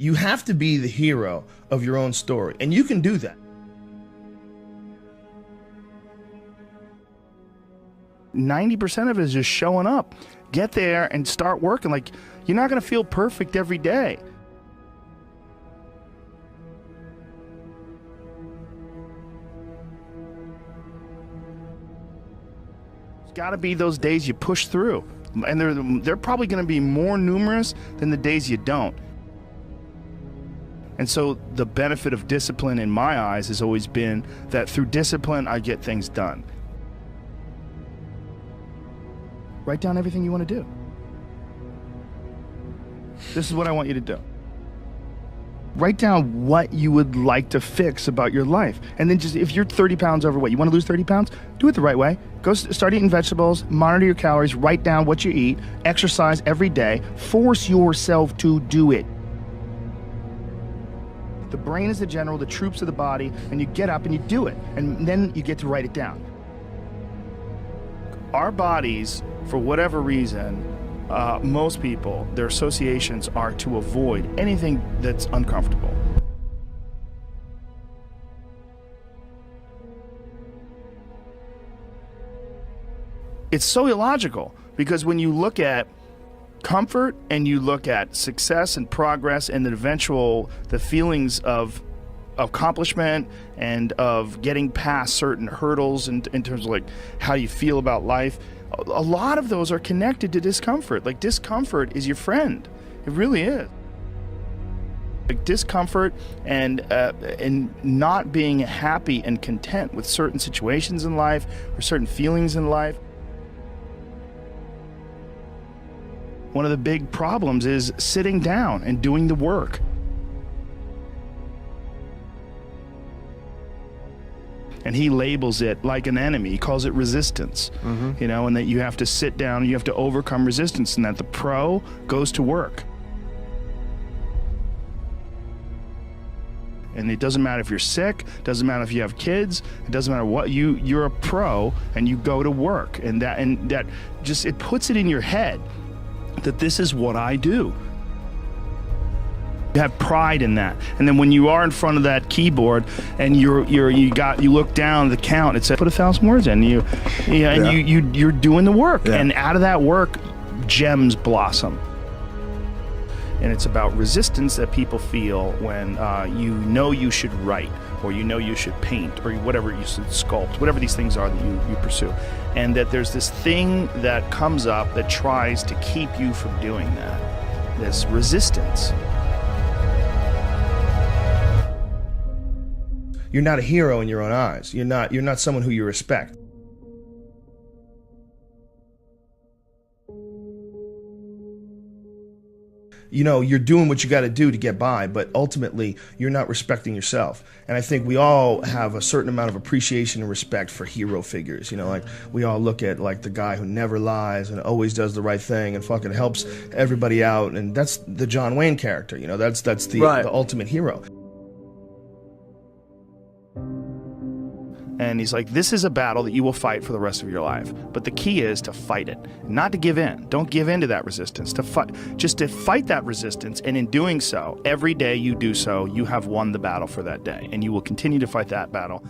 You have to be the hero of your own story, and you can do that. 90% of it is just showing up. Get there and start working. Like, you're not going to feel perfect every day. There's got to be those days you push through, and they're probably going to be more numerous than the days you don't. And so the benefit of discipline in my eyes has always been that through discipline, I get things done. Write down everything you want to do. This is what I want you to do. Write down what you would like to fix about your life. And then just, if you're 30 pounds overweight, you want to lose 30 pounds? Do it the right way. Go start eating vegetables, monitor your calories, write down what you eat, exercise every day, force yourself to do it. The brain is the general, the troops of the body, and you get up and you do it, and then you get to write it down. Our bodies, for whatever reason, most people, their associations are to avoid anything that's uncomfortable. It's so illogical, because when you look at comfort and you look at success and progress and the feelings of accomplishment and of getting past certain hurdles in terms of like how you feel about life, a lot of those are connected to discomfort. Like, discomfort is your friend. It really is. Like, discomfort and not being happy and content with certain situations in life or certain feelings in life. One of the big problems is sitting down and doing the work. And he labels it like an enemy. He calls it resistance, you know, and that you have to sit down, you have to overcome resistance, and that the pro goes to work. And it doesn't matter if you're sick, doesn't matter if you have kids, it doesn't matter what, you're a pro and you go to work. And that just, it puts it in your head that this is what I do. You have pride in that. And then when you are in front of that keyboard and you look down the count, it says put 1,000 words in, you're doing the work. Yeah. And out of that work, gems blossom. And it's about resistance that people feel when you should write, or you should paint, or whatever you should sculpt, whatever these things are that you pursue. And that there's this thing that comes up that tries to keep you from doing that. This resistance. You're not a hero in your own eyes. You're not someone who you respect. You know, you're doing what you got to do to get by, but ultimately you're not respecting yourself. And I think we all have a certain amount of appreciation and respect for hero figures. You know, like, we all look at like the guy who never lies and always does the right thing and fucking helps everybody out, and that's the John Wayne character. You know, that's the ultimate hero. And he's like, this is a battle that you will fight for the rest of your life. But the key is to fight it, not to give in. Don't give in to that resistance, just to fight that resistance. And in doing so, every day you do so, you have won the battle for that day. And you will continue to fight that battle.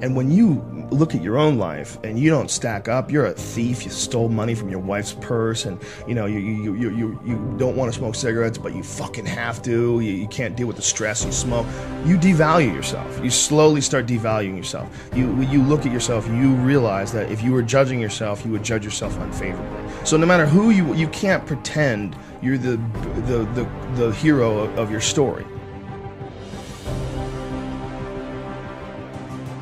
And when you look at your own life and you don't stack up, you're a thief, you stole money from your wife's purse, and you don't want to smoke cigarettes, but you fucking have to, you can't deal with the stress, you smoke, you devalue yourself. You slowly start devaluing yourself. When you look at yourself, you realize that if you were judging yourself, you would judge yourself unfavorably. So no matter who you can't pretend you're the hero of your story.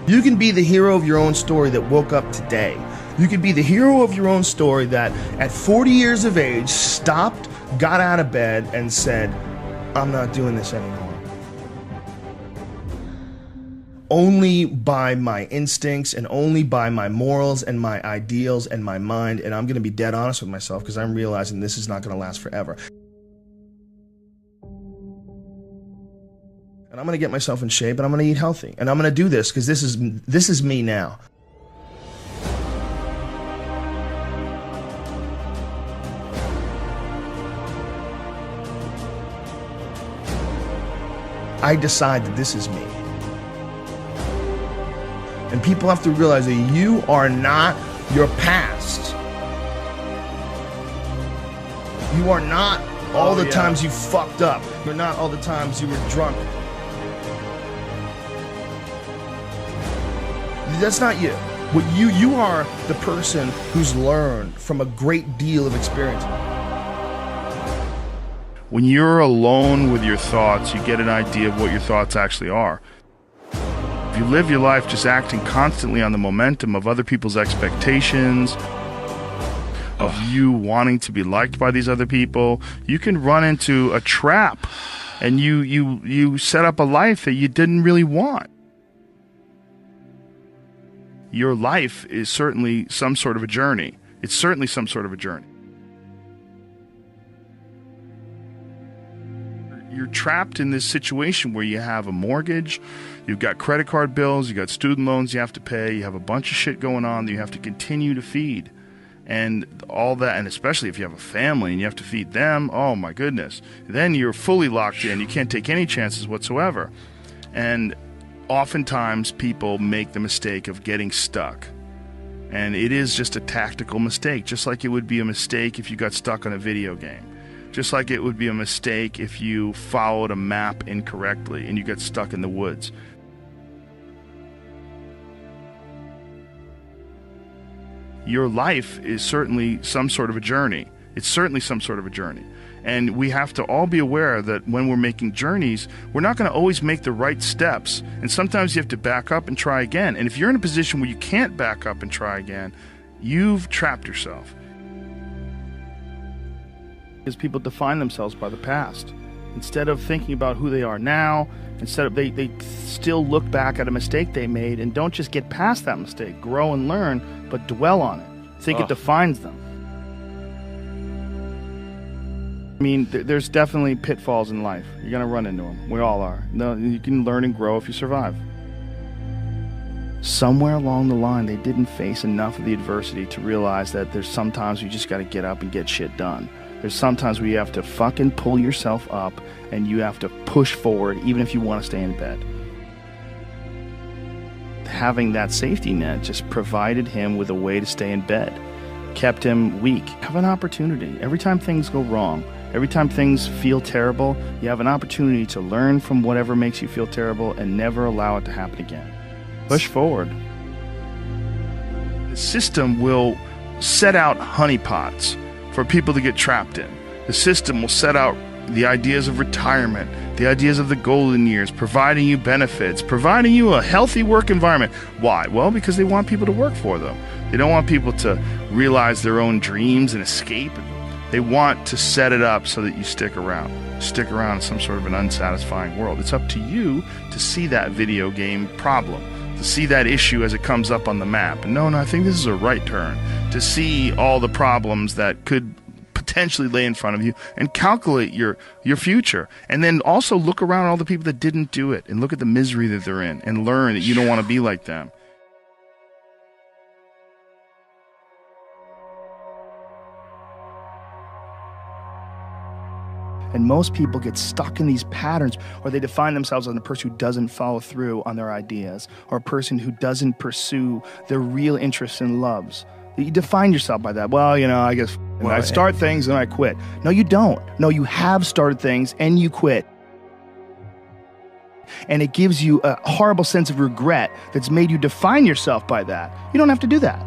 You can be the hero of your own story that woke up today. You can be the hero of your own story that at 40 years of age stopped, got out of bed, and said, I'm not doing this anymore. Only by my instincts and only by my morals and my ideals and my mind, and I'm going to be dead honest with myself because I'm realizing this is not going to last forever. And I'm going to get myself in shape, and I'm going to eat healthy. And I'm going to do this because this is me now. I decide that this is me. And people have to realize that you are not your past. You are not all the times you fucked up. You're not all the times you were drunk. That's not you. What you are the person who's learned from a great deal of experience. When you're alone with your thoughts, you get an idea of what your thoughts actually are. If you live your life just acting constantly on the momentum of other people's expectations, of you wanting to be liked by these other people, you can run into a trap, and you set up a life that you didn't really want. Your life is certainly some sort of a journey. It's certainly some sort of a journey. You're trapped in this situation where you have a mortgage, you've got credit card bills, you've got student loans you have to pay, you have a bunch of shit going on that you have to continue to feed. And all that, and especially if you have a family and you have to feed them, oh my goodness. Then you're fully locked in. You can't take any chances whatsoever. And oftentimes people make the mistake of getting stuck. And it is just a tactical mistake, just like it would be a mistake if you got stuck on a video game. Just like it would be a mistake if you followed a map incorrectly and you got stuck in the woods. Your life is certainly some sort of a journey. It's certainly some sort of a journey. And we have to all be aware that when we're making journeys, we're not going to always make the right steps. And sometimes you have to back up and try again. And if you're in a position where you can't back up and try again, you've trapped yourself. Because people define themselves by the past. Instead of thinking about who they are now, instead of they still look back at a mistake they made and don't just get past that mistake, grow and learn, but dwell on it. Think it defines them. I mean, there's definitely pitfalls in life. You're going to run into them. We all are. No, you can learn and grow if you survive. Somewhere along the line, they didn't face enough of the adversity to realize that there's sometimes you just got to get up and get shit done. There's sometimes where you have to fucking pull yourself up and you have to push forward even if you want to stay in bed. Having that safety net just provided him with a way to stay in bed, kept him weak. Have an opportunity. Every time things go wrong, every time things feel terrible, you have an opportunity to learn from whatever makes you feel terrible and never allow it to happen again. Push forward. The system will set out honeypots for people to get trapped in. The system will set out the ideas of retirement, the ideas of the golden years, providing you benefits, providing you a healthy work environment. Why? Well, because they want people to work for them. They don't want people to realize their own dreams and escape. They want to set it up so that you stick around. Stick around in some sort of an unsatisfying world. It's up to you to see that video game problem, to see that issue as it comes up on the map. And no, I think this is a right turn. To see all the problems that could potentially lay in front of you and calculate your future. And then also look around at all the people that didn't do it and look at the misery that they're in and learn that you don't want to be like them. And most people get stuck in these patterns, or they define themselves as a person who doesn't follow through on their ideas, or a person who doesn't pursue their real interests and loves. You define yourself by that. Well, I guess I start things and I quit. No, you don't. No, you have started things and you quit. And it gives you a horrible sense of regret that's made you define yourself by that. You don't have to do that.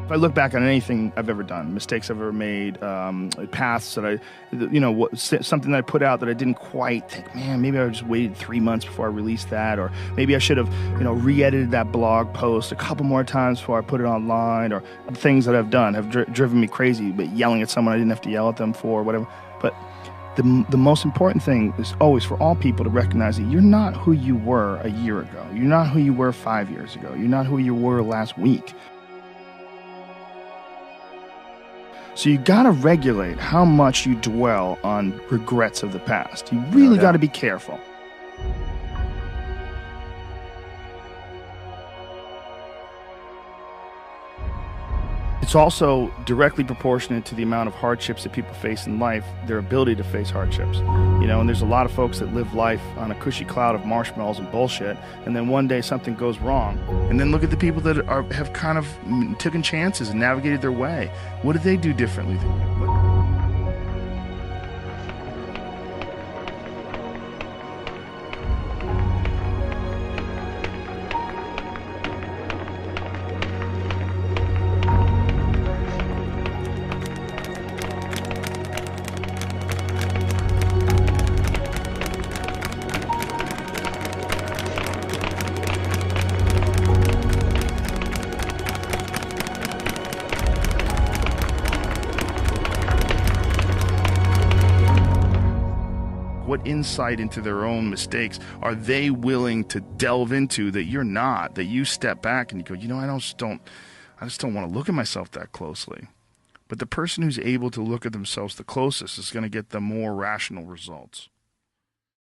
If I look back on anything I've ever done, mistakes I've ever made, paths that something that I put out that I didn't quite think, man, maybe I just waited 3 months before I released that, or maybe I should have, re-edited that blog post a couple more times before I put it online, or things that I've done have driven me crazy, but yelling at someone I didn't have to yell at them for, whatever. But the most important thing is always for all people to recognize that you're not who you were a year ago. You're not who you were 5 years ago. You're not who you were last week. So you got to regulate how much you dwell on regrets of the past. You really got to be careful. It's It's also directly proportionate to the amount of hardships that people face in life, their ability to face hardships. You know, and there's a lot of folks that live life on a cushy cloud of marshmallows and bullshit, and then one day something goes wrong. And then look at the people that have kind of taken chances and navigated their way. What did they do differently than you? What insight into their own mistakes are they willing to delve into that you're not, that you step back and you go, you know, I just don't want to look at myself that closely. But the person who's able to look at themselves the closest is going to get the more rational results.